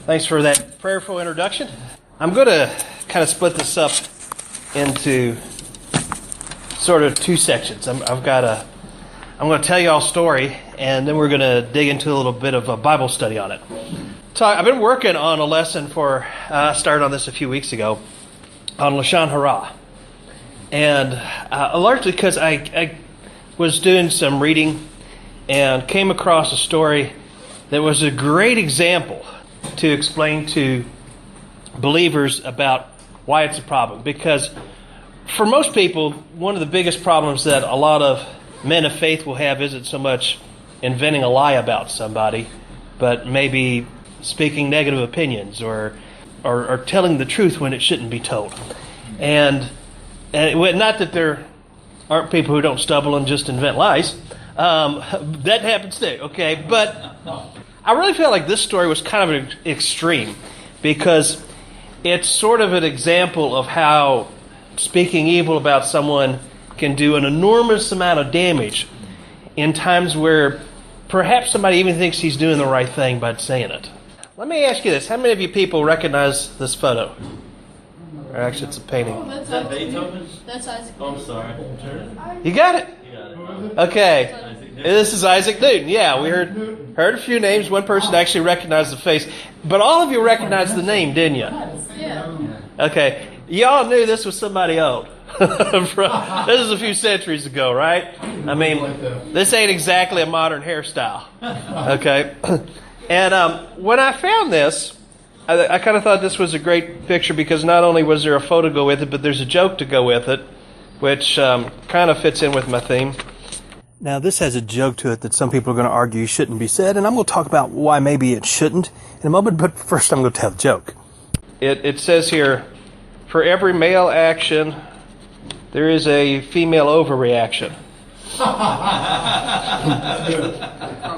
Thanks for that prayerful introduction. I'm going to kind of split this up into sort of two sections. I'm going to tell you all a story, and then we're going to dig into a little bit of a Bible study on it. So I've been working on a lesson I started on this a few weeks ago, on LASHON HARA. And largely because I was doing some reading and came across a story that was a great example to explain to believers about why it's a problem. Because for most people, one of the biggest problems that a lot of men of faith will have isn't so much inventing a lie about somebody, but maybe speaking negative opinions or telling the truth when it shouldn't be told. And not that there aren't people who don't stumble and just invent lies. That happens too, okay? But I really feel like this story was kind of an extreme because it's sort of an example of how speaking evil about someone can do an enormous amount of damage in times where perhaps somebody even thinks he's doing the right thing by saying it. Let me ask you this. How many of you people recognize this photo? Or actually, it's a painting. Oh, Is that Beethoven? That's Isaac. Oh, I'm sorry. You got it? You got it. Okay. This is Isaac Newton. Yeah, we heard a few names. One person actually recognized the face. But all of you recognized the name, didn't you? Yeah. Okay. Y'all knew this was somebody old. This is a few centuries ago, right? I mean, this ain't exactly a modern hairstyle. Okay. And when I found this, I kind of thought this was a great picture because not only was there a photo to go with it, but there's a joke to go with it, which kind of fits in with my theme. Now, this has a joke to it that some people are going to argue shouldn't be said, and I'm going to talk about why maybe it shouldn't in a moment, but first I'm going to tell the joke. It says here, for every male action, there is a female overreaction.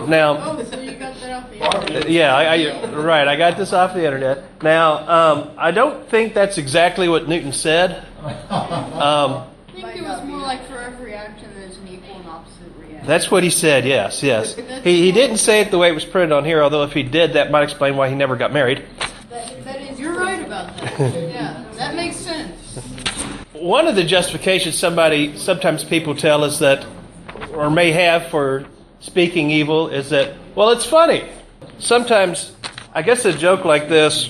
Now, So you got that off the internet? yeah, right. I got this off the internet. Now, I don't think that's exactly what Newton said. I think it was more like for every action there's an equal and opposite reaction. That's what he said, yes. He didn't say it the way it was printed on here, although if he did, that might explain why he never got married. That is, you're right about that. Yeah, that makes sense. One of the justifications sometimes people tell us that, or may have for speaking evil, is that, well, it's funny. Sometimes, I guess a joke like this,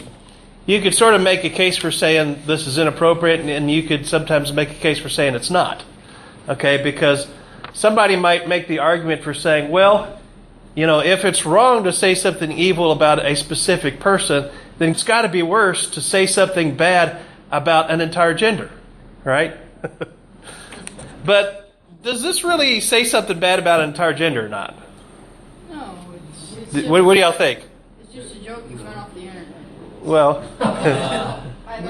you could sort of make a case for saying this is inappropriate, and you could sometimes make a case for saying it's not. Okay, because somebody might make the argument for saying, well, if it's wrong to say something evil about a specific person, then it's got to be worse to say something bad about an entire gender, right? But does this really say something bad about an entire gender or not? No, it's just, What do y'all think? it's just a joke you found off the internet. Well, Kind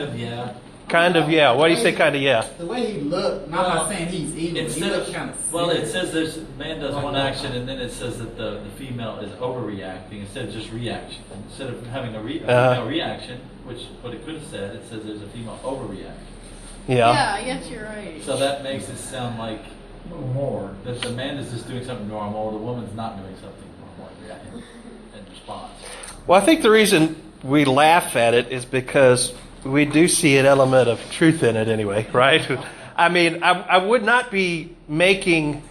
of, yeah. kind of, yeah. Why do you say kind of, yeah? The way he looked, not by saying he's evil, he Instead looked of, kind of well, it serious. says man does one action, and then it says that the female is overreacting instead of just reaction. Instead of having a female reaction, which what it could have said, it says there's a female overreaction. Yeah. I guess you're right. So that makes it sound like more that the man is just doing something normal, or the woman's not doing something normal in response. Well, I think the reason we laugh at it is because we do see an element of truth in it anyway, right? I mean, I would not be making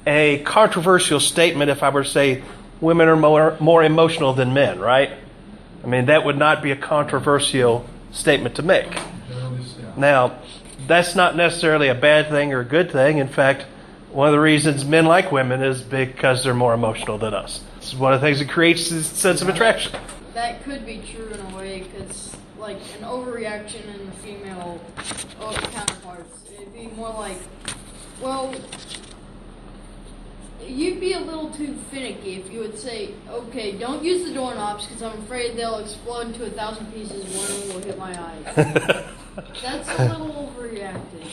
a controversial statement if I were to say women are more emotional than men, right? I mean, that would not be a controversial statement to make. Now, that's not necessarily a bad thing or a good thing. In fact, one of the reasons men like women is because they're more emotional than us. This is one of the things that creates this sense of attraction. That could be true in a way, because like an overreaction in the female counterparts, it'd be more like, well, you'd be a little too finicky if you would say, okay, don't use the doorknobs because I'm afraid they'll explode into 1,000 pieces and one of them will hit my eyes. That's a little overreacting.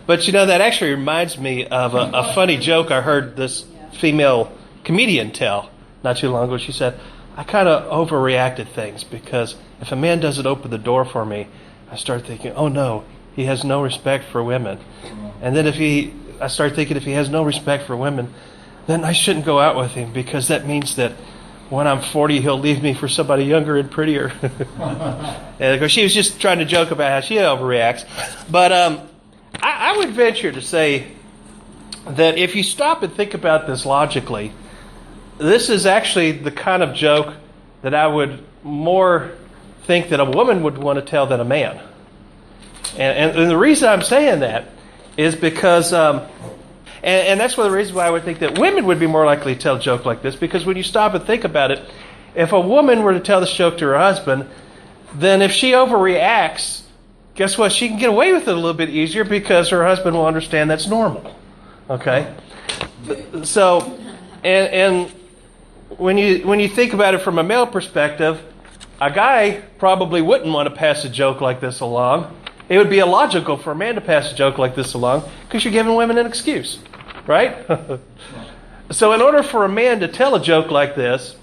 But that actually reminds me of a funny joke I heard this female comedian tell not too long ago. She said, I kind of overreacted things because if a man doesn't open the door for me, I start thinking, oh no, he has no respect for women. And then I start thinking if he has no respect for women, then I shouldn't go out with him because that means that when I'm 40, he'll leave me for somebody younger and prettier. And of course, she was just trying to joke about how she overreacts. But I would venture to say that if you stop and think about this logically, this is actually the kind of joke that I would more think that a woman would want to tell than a man. And the reason I'm saying that is because, and that's one of the reasons why I would think that women would be more likely to tell a joke like this, because when you stop and think about it, if a woman were to tell this joke to her husband, then if she overreacts, guess what? She can get away with it a little bit easier because her husband will understand that's normal. Okay? So, and when you think about it from a male perspective, a guy probably wouldn't want to pass a joke like this along. It would be illogical for a man to pass a joke like this along because you're giving women an excuse, right? So in order for a man to tell a joke like this,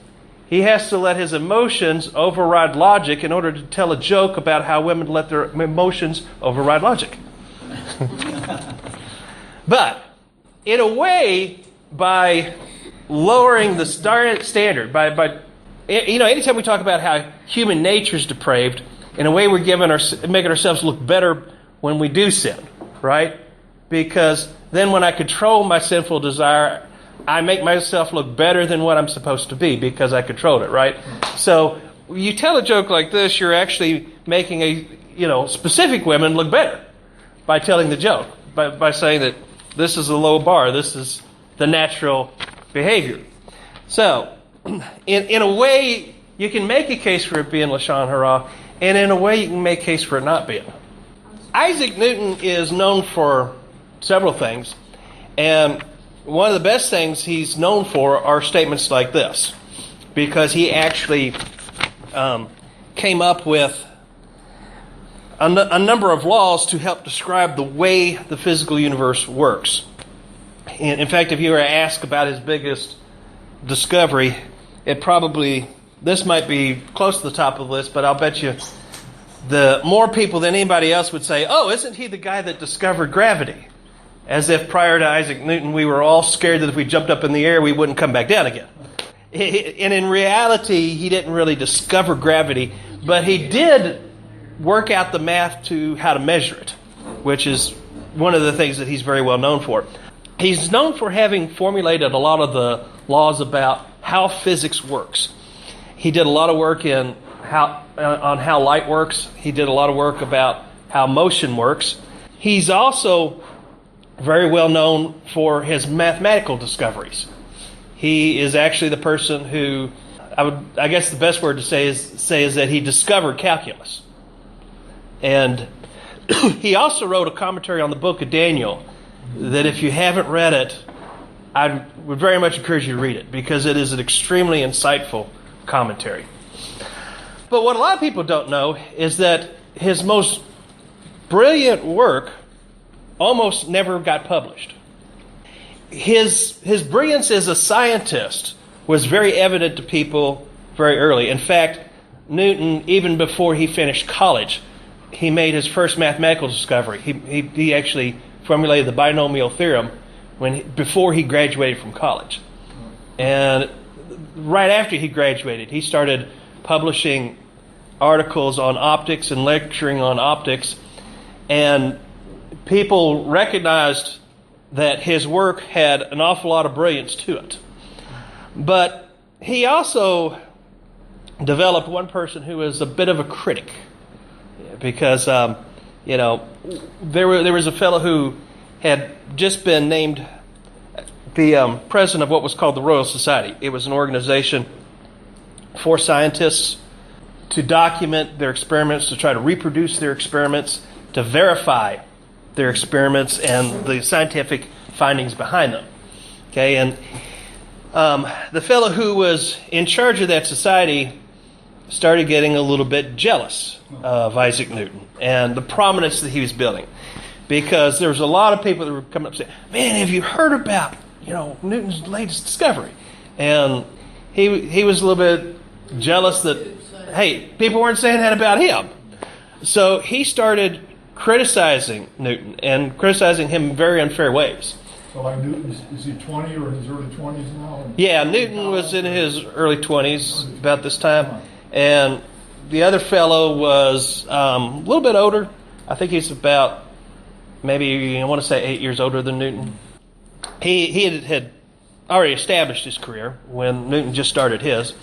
he has to let his emotions override logic in order to tell a joke about how women let their emotions override logic. But in a way, by lowering the standard, by anytime we talk about how human nature is depraved, in a way we're making ourselves look better when we do sin, right? Because then when I control my sinful desire, I make myself look better than what I'm supposed to be because I controlled it, right? So you tell a joke like this, you're actually making specific women look better by telling the joke, by saying that this is a low bar, this is the natural behavior. So, in a way, you can make a case for it being LASHON HARA, and in a way, you can make a case for it not being. Isaac Newton is known for several things, and one of the best things he's known for are statements like this, because he actually came up with a number of laws to help describe the way the physical universe works. In fact, if you were to ask about his biggest discovery, this might be close to the top of the list, but I'll bet you the more people than anybody else would say, oh, isn't he the guy that discovered gravity? As if prior to Isaac Newton, we were all scared that if we jumped up in the air, we wouldn't come back down again. And in reality, he didn't really discover gravity, but he did work out the math to how to measure it, which is one of the things that he's very well known for. He's known for having formulated a lot of the laws about how physics works. He did a lot of work on how light works. He did a lot of work about how motion works. He's also very well known for his mathematical discoveries. He is actually the person who, I guess the best word to say is that he discovered calculus. And he also wrote a commentary on the book of Daniel that if you haven't read it, I would very much encourage you to read it because it is an extremely insightful commentary. But what a lot of people don't know is that his most brilliant work almost never got published. His brilliance as a scientist was very evident to people very early. In fact, Newton, even before he finished college, he made his first mathematical discovery. He actually formulated the binomial theorem before he graduated from college. And right after he graduated, he started publishing articles on optics and lecturing on optics. And people recognized that his work had an awful lot of brilliance to it. But he also developed one person who was a bit of a critic. Because, there was a fellow who had just been named the president of what was called the Royal Society. It was an organization for scientists to document their experiments, to try to reproduce their experiments, to verify their experiments and the scientific findings behind them. Okay, and the fellow who was in charge of that society started getting a little bit jealous of Isaac Newton and the prominence that he was building, because there was a lot of people that were coming up saying, "Man, have you heard about Newton's latest discovery?" And he was a little bit jealous that people weren't saying that about him. So he started criticizing Newton and criticizing him in very unfair ways. So like Newton, is he 20 or in his early 20s now? Yeah, Newton was in his early 20s about this time. And the other fellow was a little bit older. I think he's about maybe, I want to say 8 years older than Newton. He had already established his career when Newton just started his.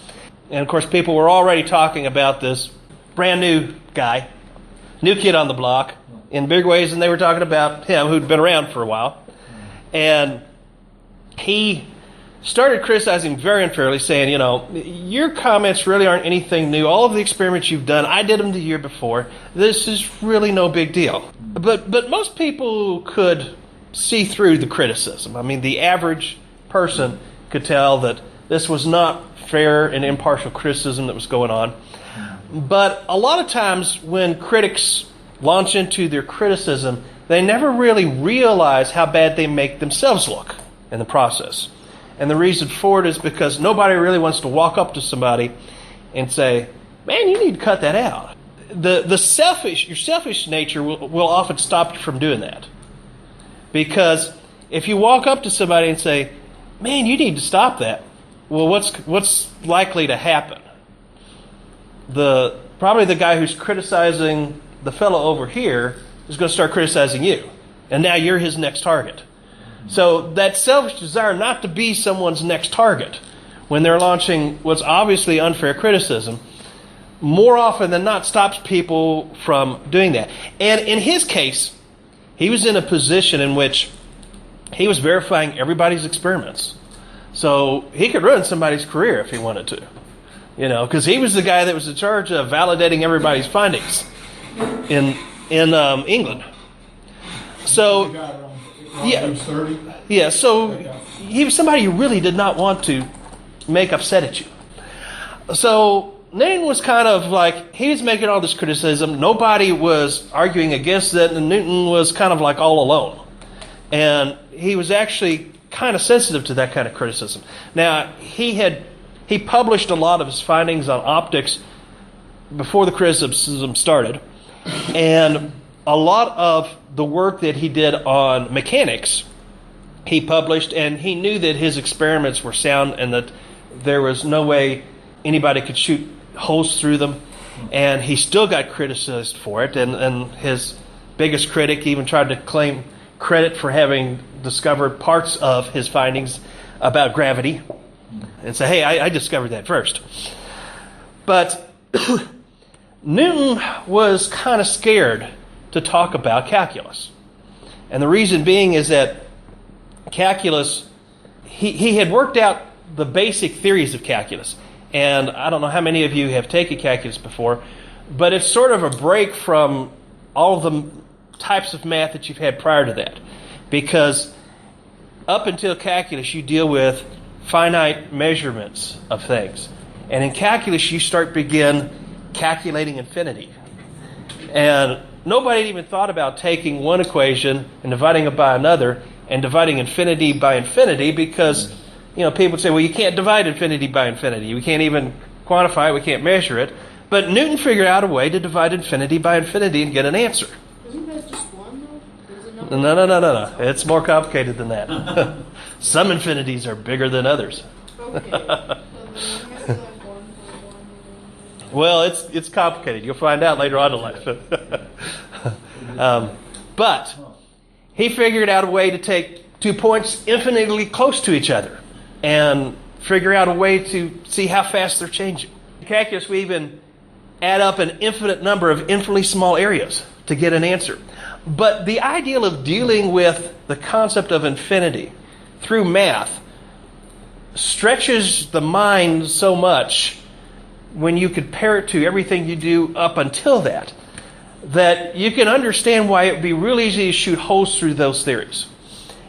And of course, people were already talking about this brand new guy, new kid on the block, in big ways, and they were talking about him, who'd been around for a while. And he started criticizing very unfairly, saying, you know, your comments really aren't anything new. All of the experiments you've done, I did them the year before. This is really no big deal. But most people could see through the criticism. I mean, the average person could tell that this was not fair and impartial criticism that was going on. But a lot of times when critics launch into their criticism, they never really realize how bad they make themselves look in the process. And the reason for it is because nobody really wants to walk up to somebody and say, man, you need to cut that out. Your selfish nature will often stop you from doing that. Because if you walk up to somebody and say, man, you need to stop that, well, what's likely to happen? Probably the guy who's criticizing the fellow over here is going to start criticizing you. And now you're his next target. So that selfish desire not to be someone's next target when they're launching what's obviously unfair criticism, more often than not stops people from doing that. And in his case, he was in a position in which he was verifying everybody's experiments. So he could ruin somebody's career if he wanted to. You know, because he was the guy that was in charge of validating everybody's findings in England. So yeah, so he was somebody you really did not want to make upset at you. So Newton was kind of like, he was making all this criticism. Nobody was arguing against it, and Newton was kind of like all alone. And he was actually kind of sensitive to that kind of criticism. Now, he published a lot of his findings on optics before the criticism started. And a lot of the work that he did on mechanics, he published, and he knew that his experiments were sound and that there was no way anybody could shoot holes through them. And he still got criticized for it. And his biggest critic even tried to claim credit for having discovered parts of his findings about gravity and say, hey, I discovered that first. But Newton was kind of scared to talk about calculus. And the reason being is that calculus, he had worked out the basic theories of calculus. And I don't know how many of you have taken calculus before, but it's sort of a break from all of the types of math that you've had prior to that. Because up until calculus, you deal with finite measurements of things. And in calculus, you begin calculating infinity. And nobody had even thought about taking one equation and dividing it by another and dividing infinity by infinity because, you know, people would say, well, you can't divide infinity by infinity. We can't even quantify it. We can't measure it. But Newton figured out a way to divide infinity by infinity and get an answer. Isn't that just one, though? No. It's more complicated than that. Some infinities are bigger than others. Okay. Well, it's complicated. You'll find out later on in life. But he figured out a way to take 2 points infinitely close to each other and figure out a way to see how fast they're changing. In calculus, we even add up an infinite number of infinitely small areas to get an answer. But the ideal of dealing with the concept of infinity through math stretches the mind so much when you compare it to everything you do up until that you can understand why it would be real easy to shoot holes through those theories.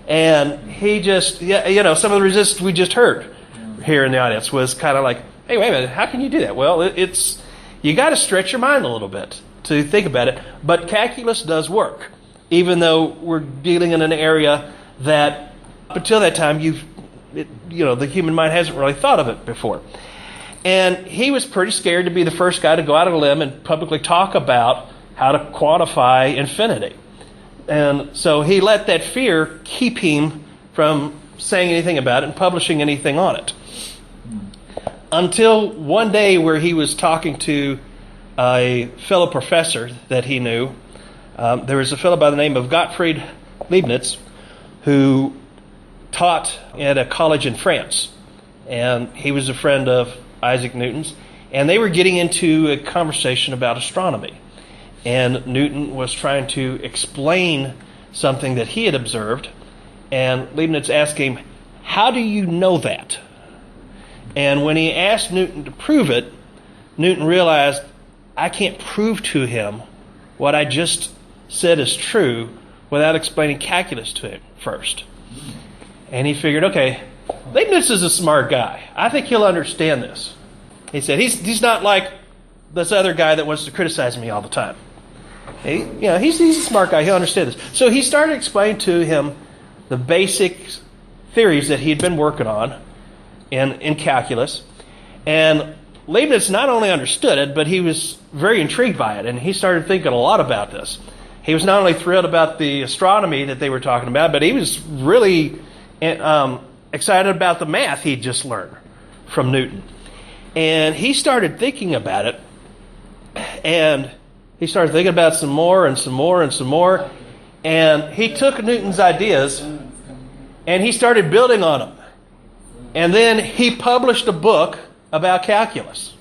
And he just, you know, some of the resistance we just heard here in the audience was kind of like, hey, wait a minute, how can you do that? Well, you got to stretch your mind a little bit to think about it. But calculus does work, even though we're dealing in an area that up until that time, the human mind hasn't really thought of it before. And he was pretty scared to be the first guy to go out on a limb and publicly talk about how to quantify infinity. And so he let that fear keep him from saying anything about it and publishing anything on it. Until one day where he was talking to a fellow professor that he knew. There was a fellow by the name of Gottfried Leibniz who taught at a college in France. And he was a friend of Isaac Newton's. And they were getting into a conversation about astronomy. And Newton was trying to explain something that he had observed. And Leibniz asked him, "How do you know that?" And when he asked Newton to prove it, Newton realized, I can't prove to him what I just said is true without explaining calculus to him first. And he figured, okay, Leibniz is a smart guy. I think he'll understand this. He said, he's not like this other guy that wants to criticize me all the time. He's a smart guy. He'll understand this. So he started explaining to him the basic theories that he'd been working on in calculus. And Leibniz not only understood it, but he was very intrigued by it. And he started thinking a lot about this. He was not only thrilled about the astronomy that they were talking about, but he was really excited about the math he'd just learned from Newton. And he started thinking about it. And he started thinking about some more and some more and some more. And he took Newton's ideas and he started building on them. And then he published a book about calculus.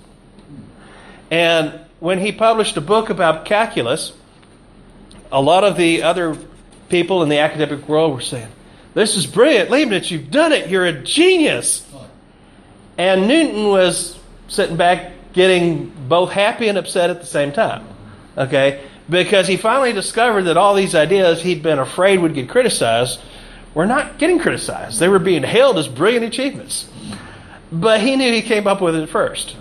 And when he published a book about calculus, a lot of the other people in the academic world were saying, "This is brilliant, Leibniz, you've done it, you're a genius." And Newton was sitting back getting both happy and upset at the same time. Okay? Because he finally discovered that all these ideas he'd been afraid would get criticized were not getting criticized. They were being hailed as brilliant achievements. But he knew he came up with it first.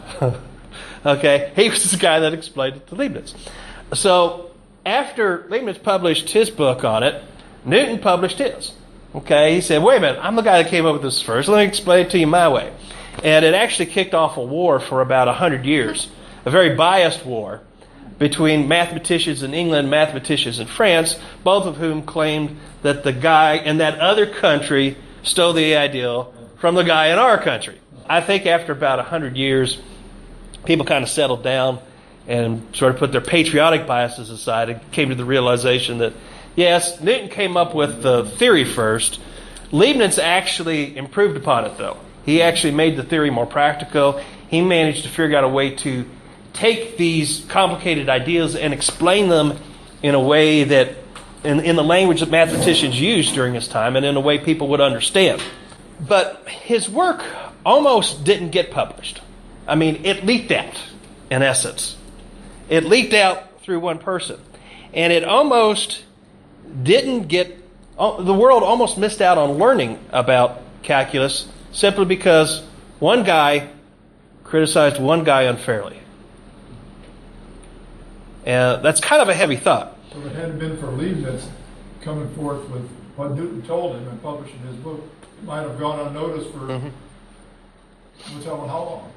Okay? He was the guy that explained it to Leibniz. So after Leibniz published his book on it, Newton published his. Okay? He said, wait a minute, I'm the guy that came up with this first. Let me explain it to you my way. And it actually kicked off a war for about 100 years, a very biased war between mathematicians in England and mathematicians in France, both of whom claimed that the guy in that other country stole the ideal from the guy in our country. I think after about 100 years, people kind of settled down and sort of put their patriotic biases aside and came to the realization that, yes, Newton came up with the theory first. Leibniz actually improved upon it, though. He actually made the theory more practical. He managed to figure out a way to take these complicated ideas and explain them in a way that, in the language that mathematicians used during his time and in a way people would understand. But his work almost didn't get published. I mean, it leaked out, in essence. It leaked out through one person. And it almost didn't get... The world almost missed out on learning about calculus simply because one guy criticized one guy unfairly. And that's kind of a heavy thought. So if it hadn't been for Leibniz coming forth with what Newton told him and publishing his book, it might have gone unnoticed for no telling how long.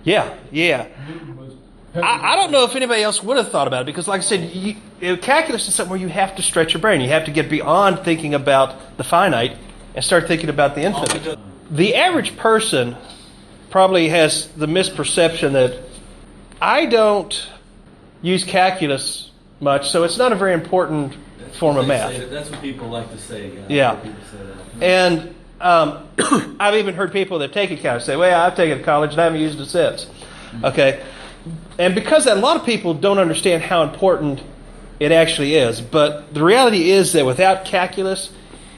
Yeah. Newton was I don't know if anybody else would have thought about it because, like I said, calculus is something where you have to stretch your brain. You have to get beyond thinking about the finite and start thinking about the infinite. The average person probably has the misperception that I don't use calculus much, so it's not a very important form of math. That's what people like to say. Yeah. People say that. And I've even heard people that take calculus say, well, I've taken it to college and I haven't used it since. Okay? And because a lot of people don't understand how important it actually is. But the reality is that without calculus,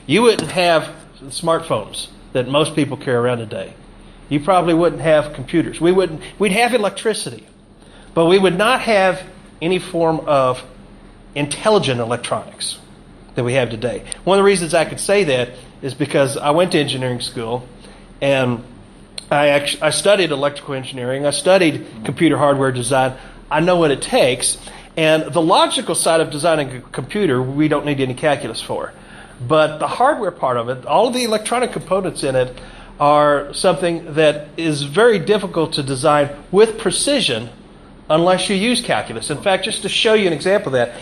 you wouldn't have the smartphones that most people carry around today. You probably wouldn't have computers. We'd have electricity. But we would not have any form of intelligent electronics that we have today. One of the reasons I could say that is because I went to engineering school and I studied electrical engineering. I studied computer hardware design. I know what it takes. And the logical side of designing a computer, we don't need any calculus for. But the hardware part of it, all of the electronic components in it, are something that is very difficult to design with precision unless you use calculus. In fact, just to show you an example of that,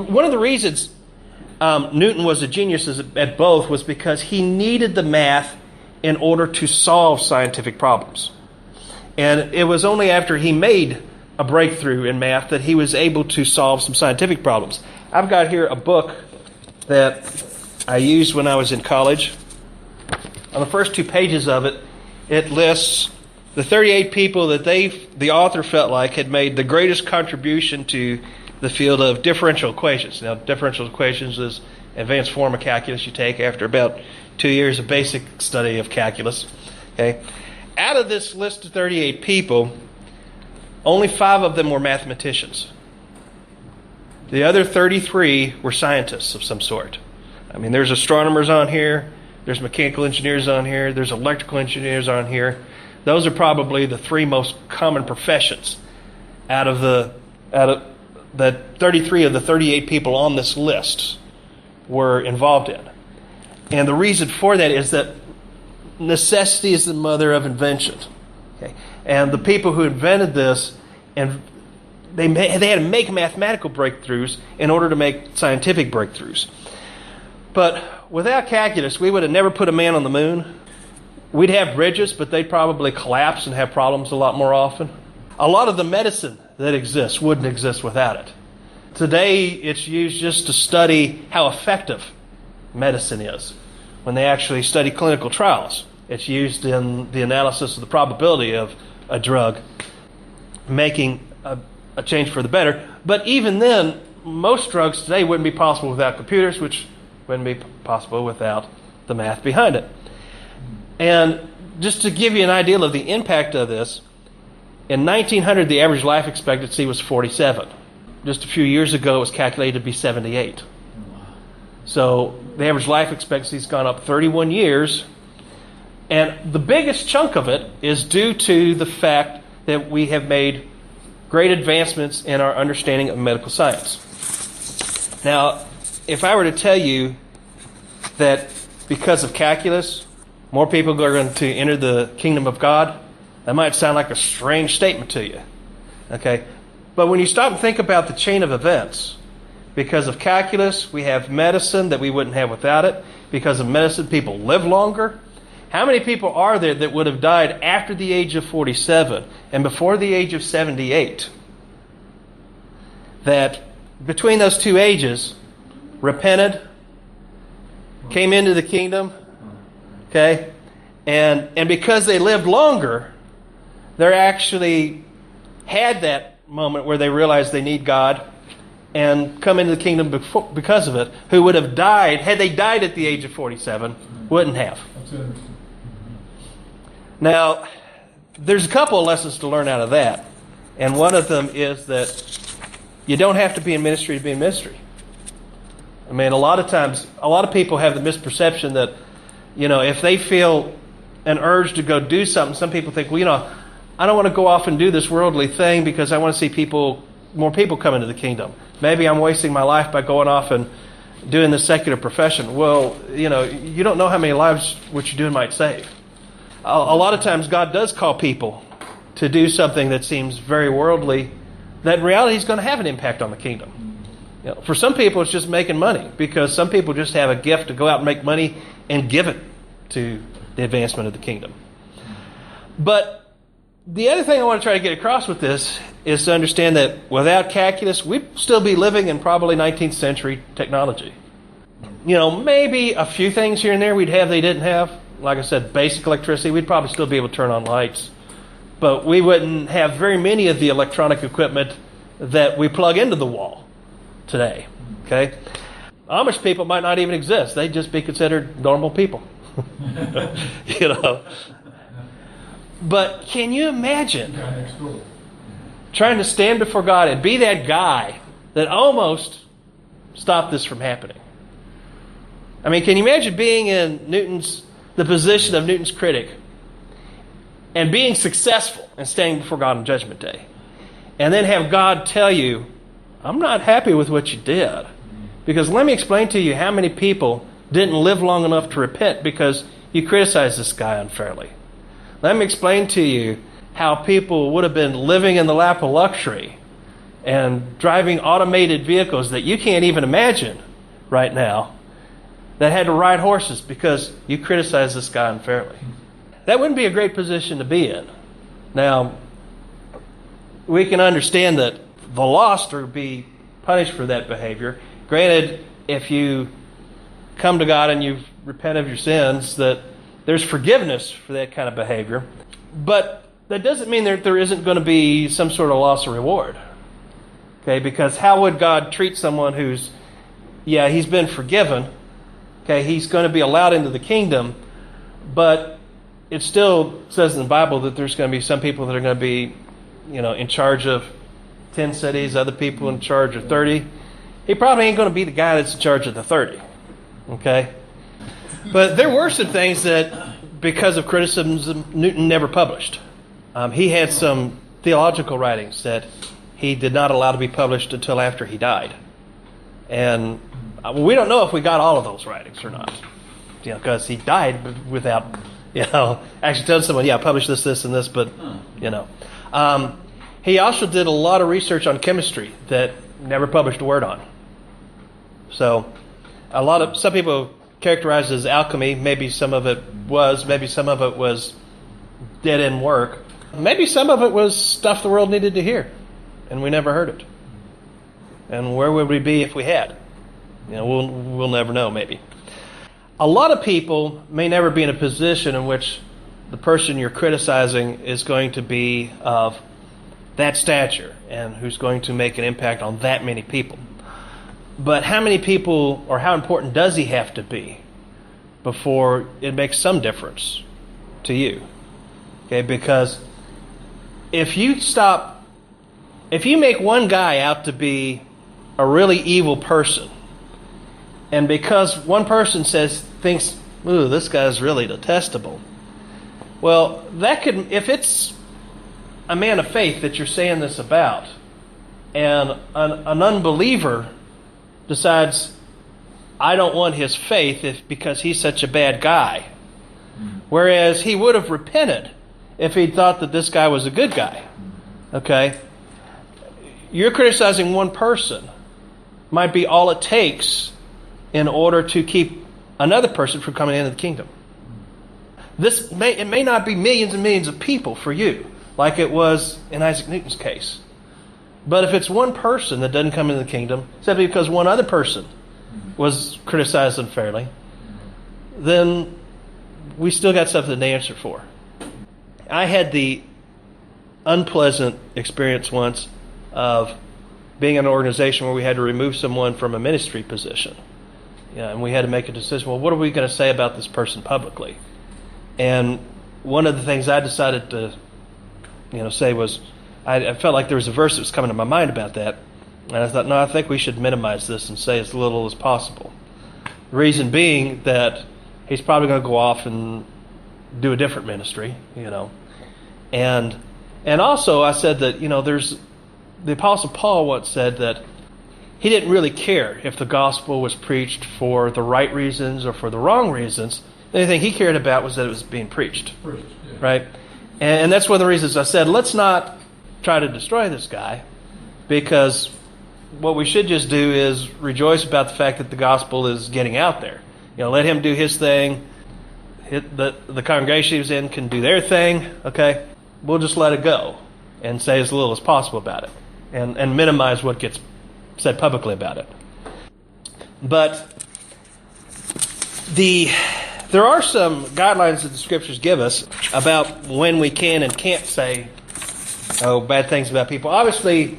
one of the reasons Newton was a genius at both was because he needed the math in order to solve scientific problems. And it was only after he made a breakthrough in math that he was able to solve some scientific problems. I've got here a book that I used when I was in college. On the first 2 pages of it, it lists the 38 people that the author felt like had made the greatest contribution to the field of differential equations. Now, differential equations is an advanced form of calculus you take after about 2 years of basic study of calculus. Okay, out of this list of 38 people, only 5 of them were mathematicians. The other 33 were scientists of some sort. I mean, there's astronomers on here, there's mechanical engineers on here, there's electrical engineers on here. Those are probably the 3 most common professions out of the 33 of the 38 people on this list were involved in. And the reason for that is that necessity is the mother of invention. Okay? And the people who invented this, and they had to make mathematical breakthroughs in order to make scientific breakthroughs. But without calculus, we would have never put a man on the moon. We'd have bridges, but they'd probably collapse and have problems a lot more often. A lot of the medicine that exists wouldn't exist without it. Today, it's used just to study how effective medicine is. When they actually study clinical trials, it's used in the analysis of the probability of a drug making a change for the better. But even then, most drugs today wouldn't be possible without computers, which wouldn't be possible without the math behind it. And just to give you an idea of the impact of this, in 1900, the average life expectancy was 47. Just a few years ago, it was calculated to be 78. So the average life expectancy has gone up 31 years. And the biggest chunk of it is due to the fact that we have made great advancements in our understanding of medical science. Now, if I were to tell you that because of calculus, more people are going to enter the kingdom of God, that might sound like a strange statement to you. Okay? But when you stop and think about the chain of events, because of calculus, we have medicine that we wouldn't have without it. Because of medicine, people live longer. How many people are there that would have died after the age of 47 and before the age of 78? That between those 2 ages, repented, came into the kingdom, okay? And because they lived longer, they actually had that moment where they realized they need God and come into the kingdom because of it, who would have died, had they died at the age of 47, wouldn't have. That's interesting. Now, there's a couple of lessons to learn out of that. And one of them is that you don't have to be in ministry to be in ministry. I mean, a lot of times, a lot of people have the misperception that, if they feel an urge to go do something, some people think, well, I don't want to go off and do this worldly thing because I want to see more people come into the kingdom. Maybe I'm wasting my life by going off and doing this secular profession. Well, you don't know how many lives what you're doing might save. A lot of times God does call people to do something that seems very worldly, that in reality is going to have an impact on the kingdom. For some people, it's just making money, because some people just have a gift to go out and make money and give it to the advancement of the kingdom. But the other thing I want to try to get across with this is to understand that without calculus, we'd still be living in probably 19th century technology. Maybe a few things here and there we'd have they didn't have. Like I said, basic electricity, we'd probably still be able to turn on lights. But we wouldn't have very many of the electronic equipment that we plug into the wall today. Okay? Amish people might not even exist. They'd just be considered normal people. But can you imagine trying to stand before God and be that guy that almost stopped this from happening? I mean, can you imagine being in the position of Newton's critic and being successful and standing before God on Judgment Day, and then have God tell you, I'm not happy with what you did, because let me explain to you how many people didn't live long enough to repent because you criticized this guy unfairly. Let me explain to you how people would have been living in the lap of luxury and driving automated vehicles that you can't even imagine right now that had to ride horses because you criticized this guy unfairly. That wouldn't be a great position to be in. Now, we can understand that the lost are be punished for that behavior. Granted, if you come to God and you repent of your sins, that there's forgiveness for that kind of behavior. But that doesn't mean that there isn't going to be some sort of loss or reward. Okay, because how would God treat someone who's, he's been forgiven. Okay, he's going to be allowed into the kingdom, but it still says in the Bible that there's going to be some people that are going to be, in charge of 10 cities, other people in charge of 30. He probably ain't going to be the guy that's in charge of the 30. Okay? But there were some things that, because of criticism, Newton never published. He had some theological writings that he did not allow to be published until after he died. And we don't know if we got all of those writings or not. Because he died without, actually telling someone, publish this, this, and this, but, he also did a lot of research on chemistry that never published a word on. So, some people characterize it as alchemy. Maybe some of it was. Maybe some of it was dead-end work. Maybe some of it was stuff the world needed to hear, and we never heard it. And where would we be if we had? We'll never know, maybe. A lot of people may never be in a position in which the person you're criticizing is going to be of that stature and who's going to make an impact on that many people. But how many people, or how important does he have to be before it makes some difference to you? Okay, because if you make one guy out to be a really evil person, and because one person thinks, ooh, this guy's really detestable, well, that could, if it's a man of faith that you're saying this about, and an unbeliever decides, I don't want his faith because he's such a bad guy. Whereas he would have repented if he thought that this guy was a good guy. Okay? You're criticizing one person. Might be all it takes in order to keep another person from coming into the kingdom. It may not be millions and millions of people for you, like it was in Isaac Newton's case. But if it's one person that doesn't come into the kingdom, simply because one other person was criticized unfairly, then we still got something to answer for. I had the unpleasant experience once of being in an organization where we had to remove someone from a ministry position. And we had to make a decision, well, what are we going to say about this person publicly? And one of the things I decided to say was, I felt like there was a verse that was coming to my mind about that. And I thought, no, I think we should minimize this and say as little as possible. The reason being that he's probably going to go off and do a different ministry, And also I said that, the Apostle Paul once said that he didn't really care if the gospel was preached for the right reasons or for the wrong reasons. The only thing he cared about was that it was being preached. Right? And that's one of the reasons I said, let's not try to destroy this guy, because what we should just do is rejoice about the fact that the gospel is getting out there. Let him do his thing. The congregation he's in can do their thing. Okay? We'll just let it go and say as little as possible about it and minimize what gets said publicly about it. But there are some guidelines that the scriptures give us about when we can and can't say bad things about people. Obviously,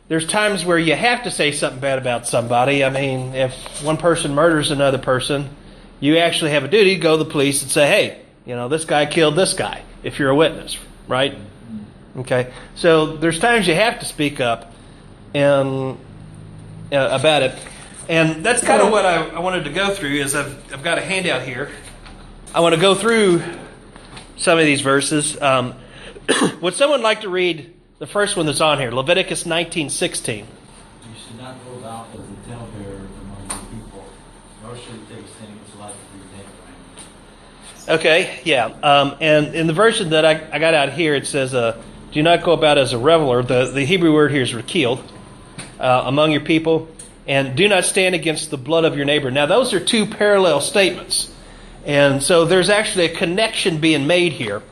there's times where you have to say something bad about somebody. I mean, if one person murders another person, you actually have a duty to go to the police and say, hey, this guy killed this guy, if you're a witness, right? Okay, so there's times you have to speak up and about it. And that's kind of what I wanted to go through. Is I've got a handout here. I want to go through some of these verses. Would someone like to read the first one that's on here, Leviticus 19:16? You should not go about as a talebearer among your people, nor should you take things like your neighbor. Okay, yeah. And in the version that I got out here, it says, do not go about as a reveler. The Hebrew word here is rakil, among your people. and do not stand against the blood of your neighbor. Now, those are two parallel statements. And so there's actually a connection being made here.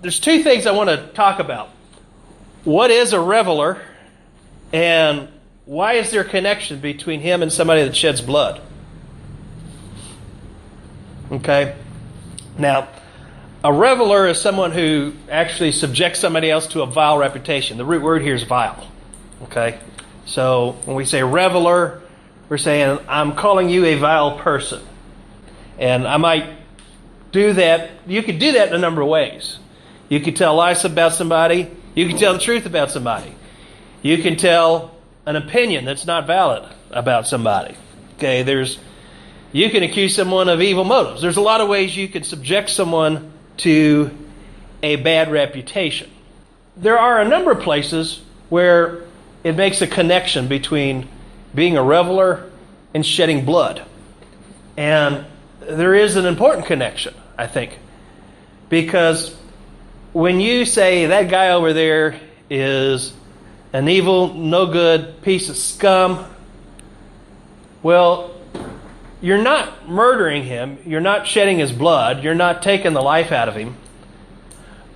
There's two things I want to talk about. What is a reveler, and why is there a connection between him and somebody that sheds blood? Okay. Now, a reveler is someone who actually subjects somebody else to a vile reputation. The root word here is vile. Okay. So when we say reveler, we're saying, I'm calling you a vile person. And I might do that. You could do that in a number of ways. You could tell lies about somebody. You can tell the truth about somebody. You can tell an opinion that's not valid about somebody. Okay, you can accuse someone of evil motives. There's a lot of ways you can subject someone to a bad reputation. There are a number of places where it makes a connection between being a reveler and shedding blood. And there is an important connection, I think, because when you say that guy over there is an evil, no good piece of scum, well, you're not murdering him, you're not shedding his blood, you're not taking the life out of him,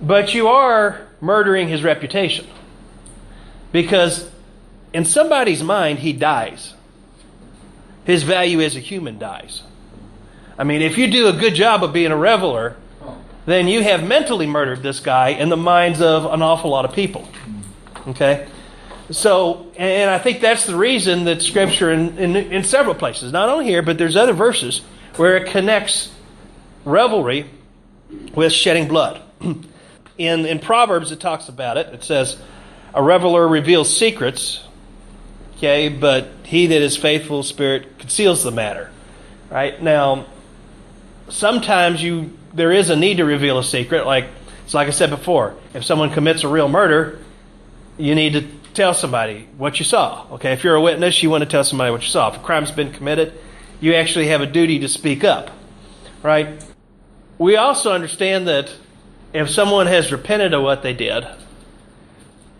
but you are murdering his reputation. Because in somebody's mind, he dies. His value as a human dies. I mean, if you do a good job of being a reveler, then you have mentally murdered this guy in the minds of an awful lot of people. Okay? So, and I think that's the reason that Scripture in several places, not only here, but there's other verses where it connects revelry with shedding blood. In Proverbs, it talks about it. It says, a reveler reveals secrets, okay, but he that is faithful spirit conceals the matter. Right? Now, sometimes there is a need to reveal a secret. Like I said before, if someone commits a real murder, you need to tell somebody what you saw. Okay, if you're a witness, you want to tell somebody what you saw. If a crime's been committed, you actually have a duty to speak up. Right? We also understand that if someone has repented of what they did,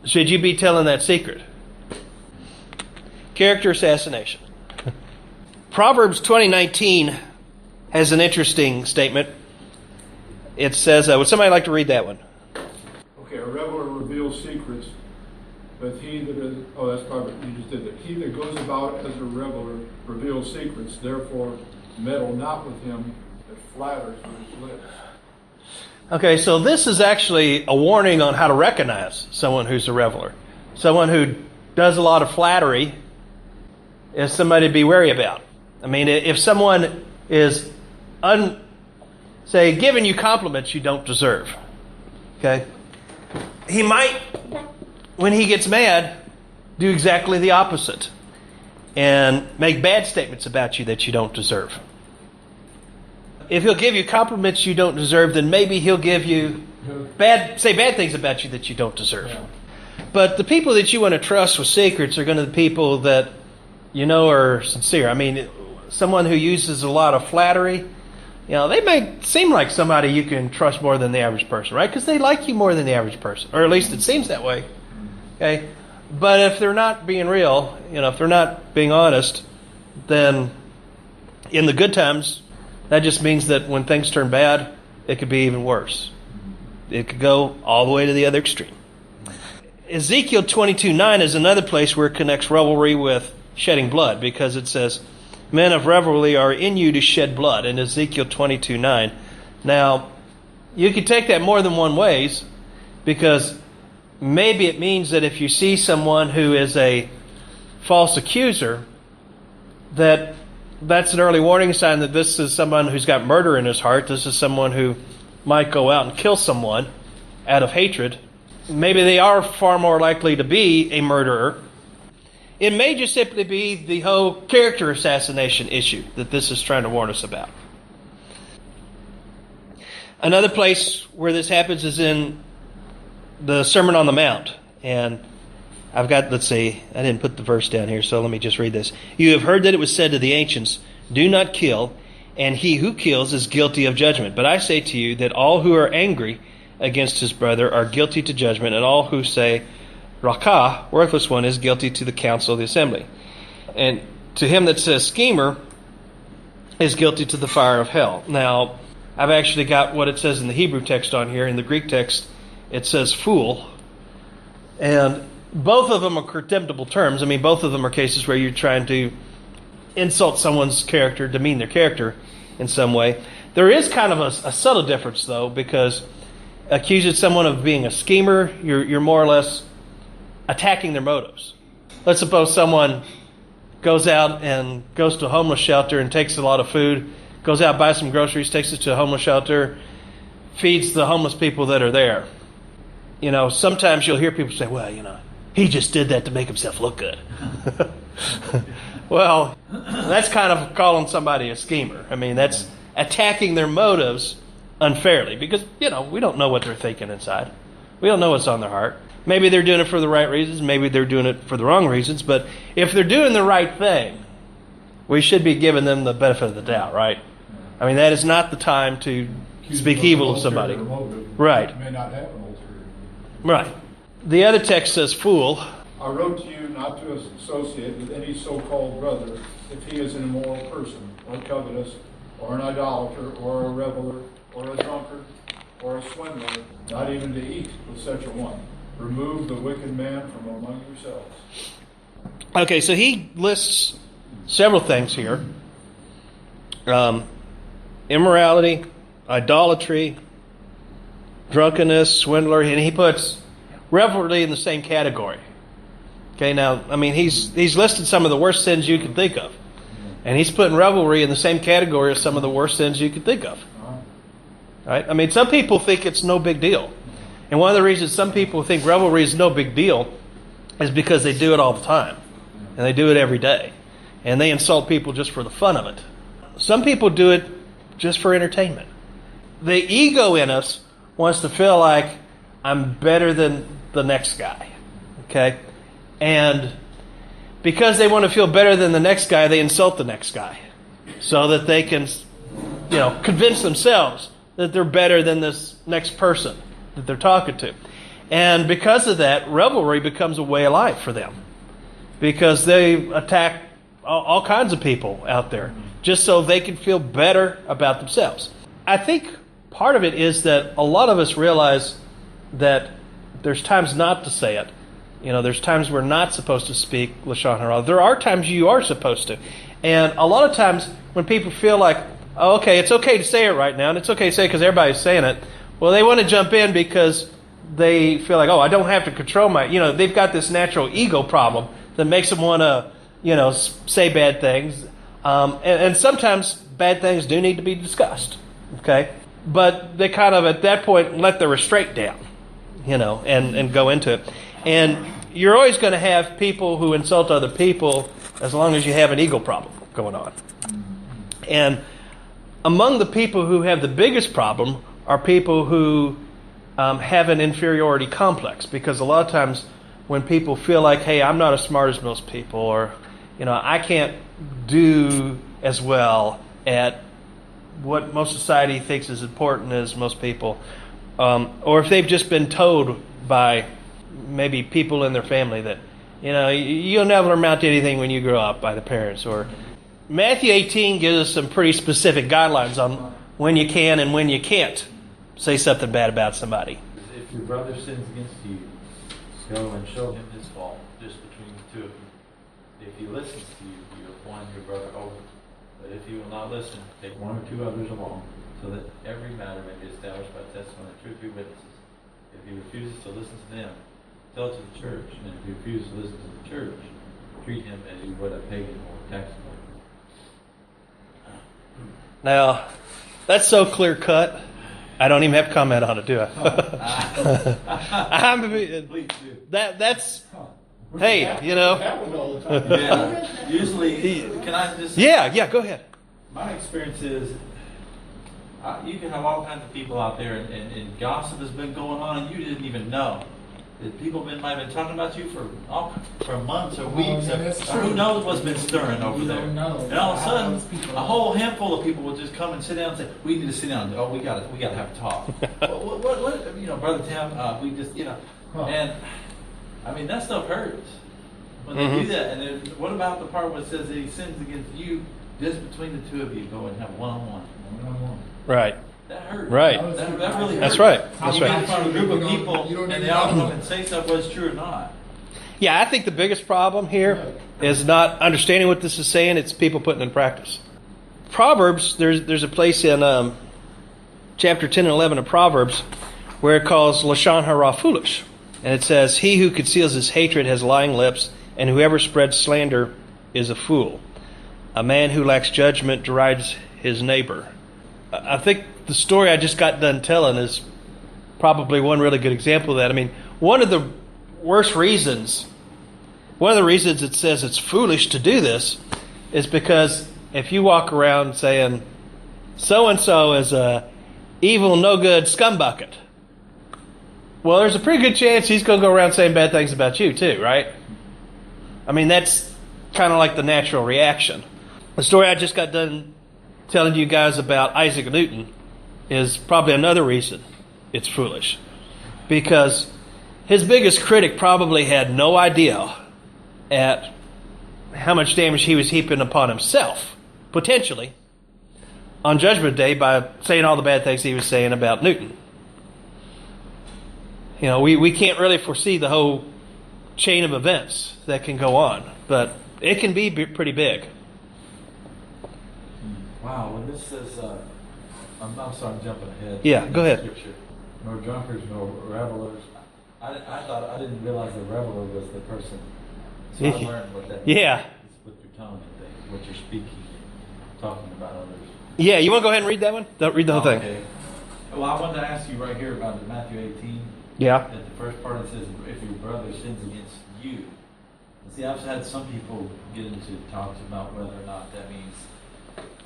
should you be telling that secret? Character assassination. Proverbs 20:19 has an interesting statement. It says, would somebody like to read that one? Okay, a reveler reveals secrets, but he that is, that's probably, you just did that. He that goes about as a reveler reveals secrets, therefore meddle not with him that flatters with his lips. Okay, so this is actually a warning on how to recognize someone who's a reveler. Someone who does a lot of flattery is somebody to be wary about. I mean, if someone is, giving you compliments you don't deserve, okay, he might, when he gets mad, do exactly the opposite and make bad statements about you that you don't deserve. If he'll give you compliments you don't deserve, then maybe he'll give you say bad things about you that you don't deserve. Yeah. But the people that you want to trust with secrets are going to be the people that you know are sincere. I mean, someone who uses a lot of flattery, they may seem like somebody you can trust more than the average person, right? Because they like you more than the average person, or at least it seems that way. Okay, but if they're not being real, if they're not being honest, then in the good times, that just means that when things turn bad, it could be even worse. It could go all the way to the other extreme. Ezekiel 22:9 is another place where it connects revelry with shedding blood, because it says, men of revelry are in you to shed blood, in Ezekiel 22:9. Now, you could take that more than one ways, because maybe it means that if you see someone who is a false accuser, that's an early warning sign that this is someone who's got murder in his heart. This is someone who might go out and kill someone out of hatred. Maybe they are far more likely to be a murderer. It may just simply be the whole character assassination issue that this is trying to warn us about. Another place where this happens is in the Sermon on the Mount. And I've got, I didn't put the verse down here, so let me just read this. You have heard that it was said to the ancients, do not kill, and he who kills is guilty of judgment. But I say to you that all who are angry against his brother are guilty to judgment, and all who say, Rakah, worthless one, is guilty to the council of the assembly. And to him that says schemer is guilty to the fire of hell. Now, I've actually got what it says in the Hebrew text on here. In the Greek text, it says fool. And both of them are contemptible terms. I mean, both of them are cases where you're trying to insult someone's character, demean their character in some way. There is kind of a subtle difference, though, because accusing someone of being a schemer, you're more or less attacking their motives. Let's suppose someone goes out and goes to a homeless shelter and takes a lot of food, goes out, buys some groceries, takes it to a homeless shelter, feeds the homeless people that are there. You know, sometimes you'll hear people say, well, you know, he just did that to make himself look good. Well, that's kind of calling somebody a schemer. I mean, that's attacking their motives unfairly because, you know, we don't know what they're thinking inside. We don't know what's on their heart. Maybe they're doing it for the right reasons. Maybe they're doing it for the wrong reasons. But if they're doing the right thing, we should be giving them the benefit of the doubt, right? I mean, that is not the time to speak evil of somebody. Right. May not have an ulterior. Right. The other text says fool. I wrote to you not to associate with any so-called brother if he is an immoral person, or covetous, or an idolater, or a reveler, or a drunkard, or a swindler, not even to eat with such a one. Remove the wicked man from among yourselves. Okay, so he lists several things here. Immorality, idolatry, drunkenness, swindler, and he puts revelry in the same category. Okay, now, I mean, he's listed some of the worst sins you could think of. And he's putting revelry in the same category as some of the worst sins you could think of. Right? I mean, some people think it's no big deal. And one of the reasons some people think revelry is no big deal is because they do it all the time. And they do it every day. And they insult people just for the fun of it. Some people do it just for entertainment. The ego in us wants to feel like I'm better than the next guy. Okay? And because they want to feel better than the next guy, they insult the next guy. So that they can, you know, convince themselves that they're better than this next person that they're talking to. And because of that, revelry becomes a way of life for them. Because they attack all kinds of people out there just so they can feel better about themselves. I think part of it is that a lot of us realize that there's times not to say it. You know, there's times we're not supposed to speak LASHON HARA. There are times you are supposed to. And a lot of times when people feel like, oh, okay, it's okay to say it right now, and it's okay to say it because everybody's saying it, well, they want to jump in because they feel like, oh, I don't have to control my, you know, they've got this natural ego problem that makes them want to, you know, say bad things. And sometimes bad things do need to be discussed, okay? But they kind of, at that point, let the restraint down, you know, and go into it. And you're always going to have people who insult other people as long as you have an ego problem going on. And among the people who have the biggest problem are people who have an inferiority complex. Because a lot of times when people feel like, hey, I'm not as smart as most people, or, you know, I can't do as well at what most society thinks is important as most people, or if they've just been told by maybe people in their family that, you know, you'll never amount to anything when you grow up, by the parents. Or Matthew 18 gives us some pretty specific guidelines on when you can and when you can't say something bad about somebody. If your brother sins against you, go and show him his fault, just between the two of you. If he listens to you, you have won your brother over. But if he will not listen, take one or two others along, so that every matter may be established by testimony of two or three witnesses. If he refuses to listen to them, tell it to the church. And if he refuses to listen to the church, treat him as you would a pagan or a tax collector. Now, that's so clear cut, I don't even have to comment on it, do I? Please do. That's, hey, you know. Yeah. Usually, can I just... Yeah, go ahead. My experience is, you can have all kinds of people out there, and gossip has been going on, and you didn't even know. People might have been talking about you for months or weeks. Who knows what's been stirring over there? And all of a sudden, a whole handful of people will just come and sit down and say, "We need to sit down. Oh, we got to have a talk." what? You know, Brother Tim, we just, you know, and I mean that stuff hurts. When they do that, and then what about the part where it says that he sins against you, just between the two of you, go and have one-on-one? Right. That hurt. Right. That really hurt. That's right. That's You get right. in front of a group of people, and they all come and say stuff, whether it's true or not. Yeah, I think the biggest problem here is not understanding what this is saying. It's people putting it in practice. Proverbs, there's a place in chapter 10 and 11 of Proverbs where it calls LASHON HARA foolish. And it says, he who conceals his hatred has lying lips, and whoever spreads slander is a fool. A man who lacks judgment derides his neighbor. I think the story I just got done telling is probably one really good example of that. I mean, one of the reasons it says it's foolish to do this is because if you walk around saying, so-and-so is a evil, no-good scumbucket, well, there's a pretty good chance he's going to go around saying bad things about you too, right? I mean, that's kind of like the natural reaction. The story I just got done telling you guys about Isaac Newton is probably another reason it's foolish. Because his biggest critic probably had no idea at how much damage he was heaping upon himself, potentially, on Judgment Day by saying all the bad things he was saying about Newton. You know, we can't really foresee the whole chain of events that can go on, but it can be pretty big. Wow, when this says, I'm sorry, I'm jumping ahead. Yeah, go ahead. Scripture, nor drunkards, nor revelers. I didn't realize the reveler was the person. So I learned what that means. Yeah. It's with your tongue and things, what you're speaking, talking about others. Yeah, you want to go ahead and read that one? Don't read the whole thing. Okay. Well, I wanted to ask you right here about Matthew 18. Yeah. That the first part it says, if your brother sins against you. See, I've had some people get into talks about whether or not that means.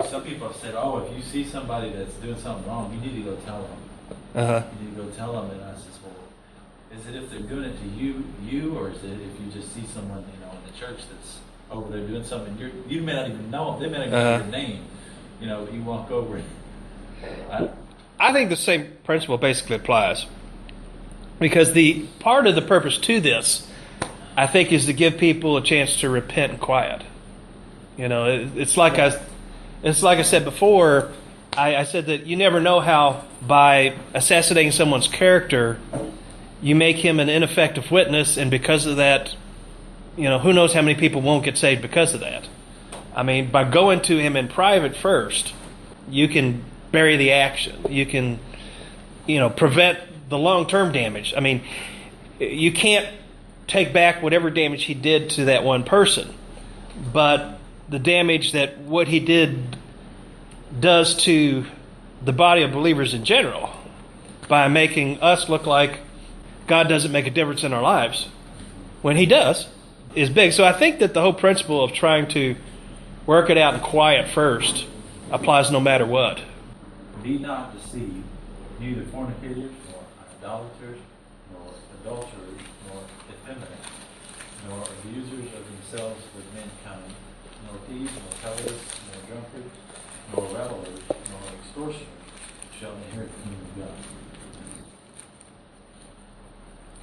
Some people have said, oh, if you see somebody that's doing something wrong, you need to go tell them. Uh-huh. You need to go tell them. And I says, well, is it if they're doing it to you, or is it if you just see someone, in the church that's over there doing something, you may not even know them. They may not even know your name. You walk over. I think the same principle basically applies. Because the part of the purpose to this, I think, is to give people a chance to repent in quiet. It's like I said before. I said that you never know how by assassinating someone's character, you make him an ineffective witness, and because of that, who knows how many people won't get saved because of that. I mean, by going to him in private first, you can bury the action. You can, prevent the long-term damage. I mean, you can't take back whatever damage he did to that one person, but the damage that what he did does to the body of believers in general by making us look like God doesn't make a difference in our lives when he does is big. So I think that the whole principle of trying to work it out in quiet first applies no matter what. Be not deceived, neither fornicators, nor idolaters, nor adulterers, nor effeminate, nor abusers of themselves with mankind, nor thieves, nor covetous, nor drunkards, nor revelers, nor extortioners shall inherit the kingdom of God.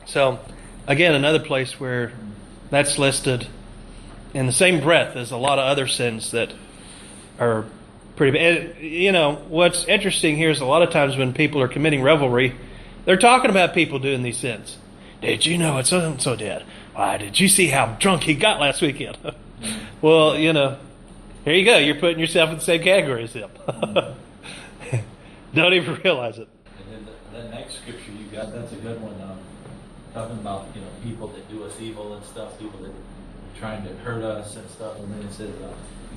So, again, another place where that's listed in the same breath as a lot of other sins that are pretty bad. What's interesting here is a lot of times when people are committing revelry, they're talking about people doing these sins. Did you know what so-and-so did? Why, did you see how drunk he got last weekend? Well, here you go. You're putting yourself in the same category as him. Don't even realize it. And then the next scripture you got, that's a good one. Talking about, people that do us evil and stuff, people that are trying to hurt us and stuff. And then it says,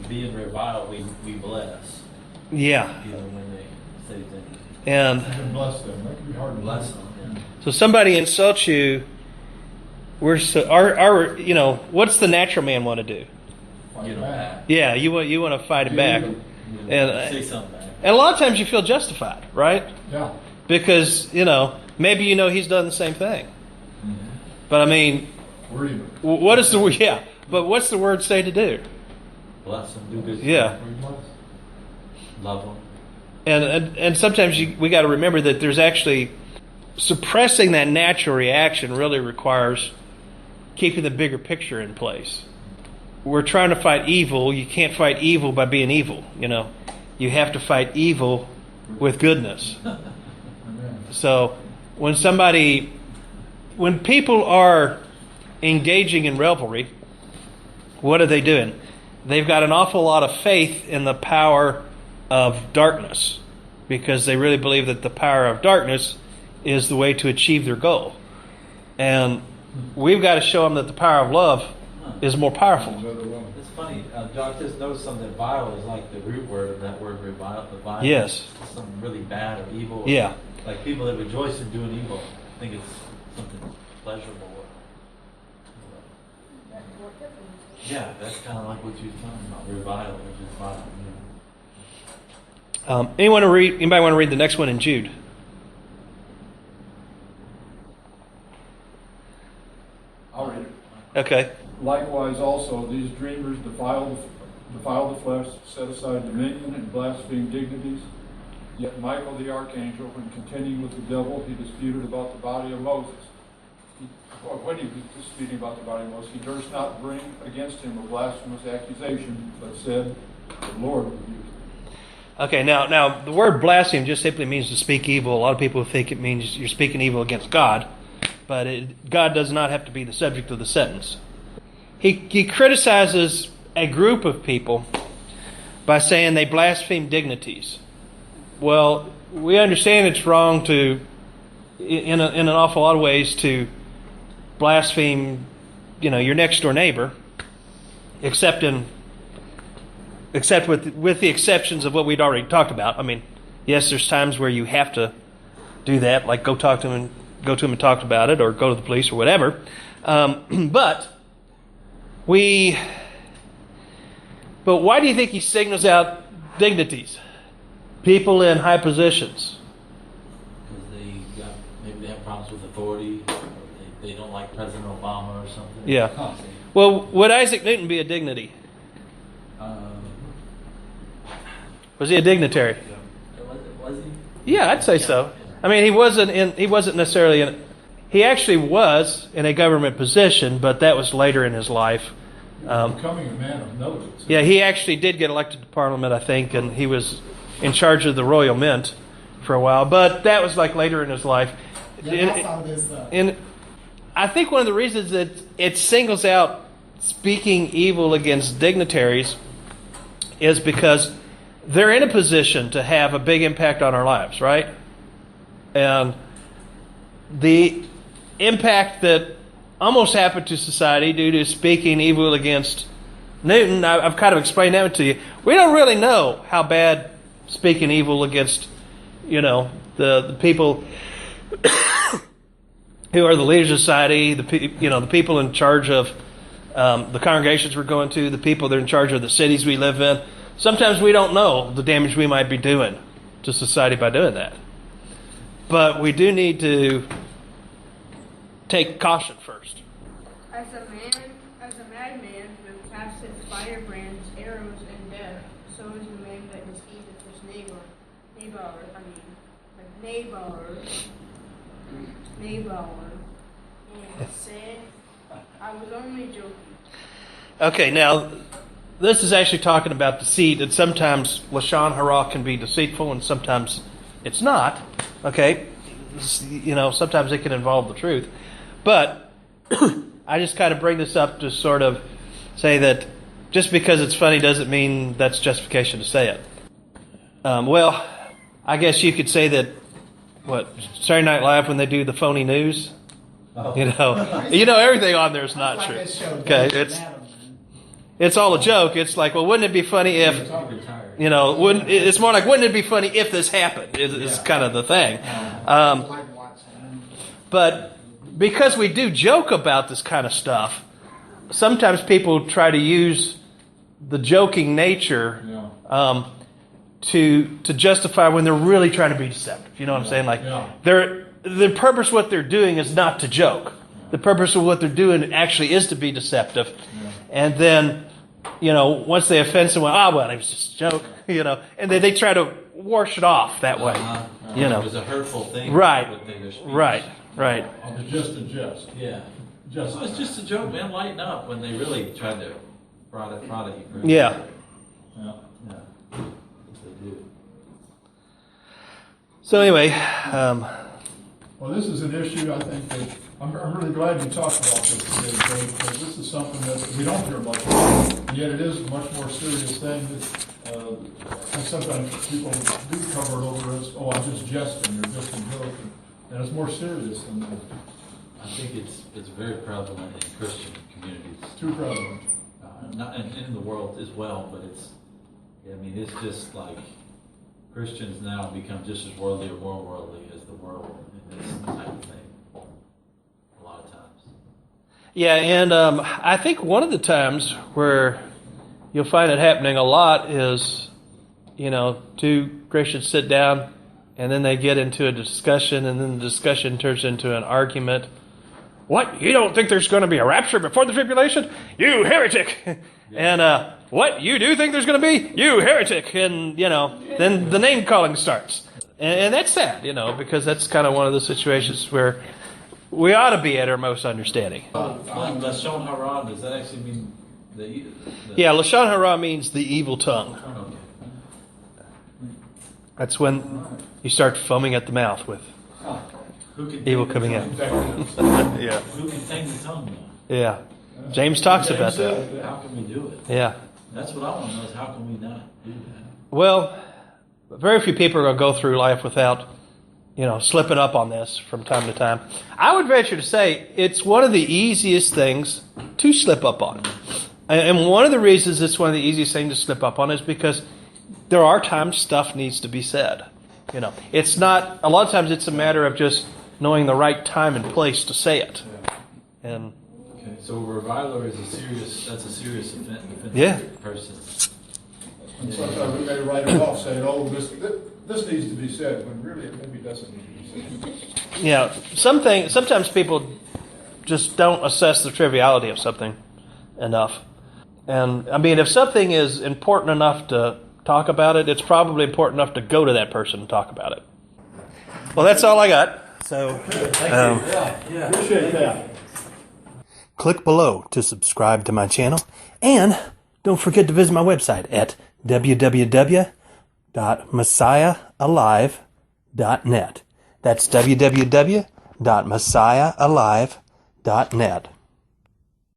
being reviled, we bless. Yeah. When they say things. And bless them. That can be hard to Bless them, yeah. so somebody insults you. What's the natural man want to do? You know that. Yeah, you want to fight him back. Say something back. And a lot of times you feel justified, right? Yeah. Because, maybe he's done the same thing. Mm-hmm. But I mean, We're even. what's the word say to do? Bless them, do good. Yeah. Love them. And sometimes we got to remember that there's actually suppressing that natural reaction really requires keeping the bigger picture in place. We're trying to fight evil. You can't fight evil by being evil. You have to fight evil with goodness. So when people are engaging in revelry, what are they doing? They've got an awful lot of faith in the power of darkness, because they really believe that the power of darkness is the way to achieve their goal. And we've got to show them that the power of love is more powerful. It's funny, Doc just noticed something that vile is like the root word of that word revile. Yes. It's something really bad or evil. Yeah. Like people that rejoice in doing evil. I think it's something pleasurable. Yeah, that's kind of like what you're talking about. Revile, which is vile. Anybody want to read the next one in Jude? I'll read it. Okay. Likewise also, these dreamers defile the flesh, set aside dominion, and blaspheme dignities. Yet Michael the archangel, when contending with the devil, he disputed about the body of Moses. When he was disputing about the body of Moses, he durst not bring against him a blasphemous accusation, but said, "The Lord rebuked him." Okay, now the word blaspheme just simply means to speak evil. A lot of people think it means you're speaking evil against God, but God does not have to be the subject of the sentence. He criticizes a group of people by saying they blaspheme dignities. Well, we understand it's wrong to, in an awful lot of ways, to blaspheme, your next door neighbor, except with the exceptions of what we'd already talked about. I mean, yes, there's times where you have to do that, like go to him and talk about it, or go to the police or whatever. But why do you think he signals out dignities? People in high positions. Because maybe they have problems with authority, or they don't like President Obama or something. Yeah. Well, would Isaac Newton be a dignity? Was he a dignitary? Was he? Yeah, I'd say so. I mean, he wasn't necessarily he actually was in a government position, but that was later in his life. Becoming a man of note. Yeah, he actually did get elected to Parliament, I think, and he was in charge of the Royal Mint for a while, but that was like later in his life. Yeah, I saw this. And I think one of the reasons that it singles out speaking evil against dignitaries is because they're in a position to have a big impact on our lives, right? And the impact that almost happened to society due to speaking evil against Newton, I've kind of explained that to you. We don't really know how bad speaking evil against, the people who are the leaders of society, the people in charge of the congregations we're going to, the people that are in charge of the cities we live in. Sometimes we don't know the damage we might be doing to society by doing that. But we do need to take caution first. As a madman that casteth firebrands, arrows, and death, so is the man that deceiveth his neighbor. And said, I was only joking. Okay, now this is actually talking about deceit, and sometimes LASHON HARA can be deceitful, and sometimes it's not. Okay, sometimes it can involve the truth. But I just kind of bring this up to sort of say that just because it's funny doesn't mean that's justification to say it. Well, I guess you could say that, Saturday Night Live when they do the phony news, everything on there is not true. Okay, it's all a joke. It's like, well, wouldn't it be funny if, it's more like, wouldn't it be funny if this happened? Is kind of the thing. But because we do joke about this kind of stuff, sometimes people try to use the joking nature to justify when they're really trying to be deceptive. You know what I'm saying? Like, the purpose of what they're doing is not to joke. The purpose of what they're doing actually is to be deceptive. And then, once they offend someone, it was just a joke, and then they try to wash it off that way. It was a hurtful thing. Right. Right. It's just a jest. Yeah. So it's just a joke, man. Lighten up when they really tried to prod at you. Yeah. Yeah. They do. So anyway, Well, this is an issue, I think, that I'm really glad we talked about this today, Dave, because this is something that we don't hear much about, and yet it is a much more serious thing that, and sometimes people do cover it over as, oh, I'm just jesting, or just a joke, and it's more serious than that. I think it's very prevalent in Christian communities. Too prevalent. Not in the world as well, but it's just like Christians now become just as worldly or more worldly as the world in this type of thing. A lot of times. yeah, and I think one of the times where you'll find it happening a lot is, two Christians sit down and then they get into a discussion, and then the discussion turns into an argument. What? You don't think there's going to be a rapture before the tribulation? You heretic! And what? You do think there's going to be? You heretic! And, then the name calling starts. And that's sad, because that's kind of one of the situations where we ought to be at our most understanding. LASHON HARA, does that actually mean the Yeah, LASHON HARA means the evil tongue. Okay. That's when you start foaming at the mouth with Who can evil tame the coming in. tongue? Yeah. Who can tame the tongue now? Yeah. James talks about that. How can we do it? Yeah. That's what I want to know is how can we not do that? Well, very few people are going to go through life without, slipping up on this from time to time. I would venture to say it's one of the easiest things to slip up on. And one of the reasons it's one of the easiest things to slip up on is because there are times stuff needs to be said. It's not, a lot of times it's a matter of just knowing the right time and place to say it. And Okay, so a reviler is a serious offensive Yeah. person. And sometimes we may write it off, saying, oh, this needs to be said, when really it maybe doesn't need to be said. sometimes people just don't assess the triviality of something enough. And if something is important enough to talk about it, it's probably important enough to go to that person and talk about it. Well, that's all I got. So, Appreciate that. click below to subscribe to my channel. And don't forget to visit my website at www.messiahalive.net. That's www.messiahalive.net.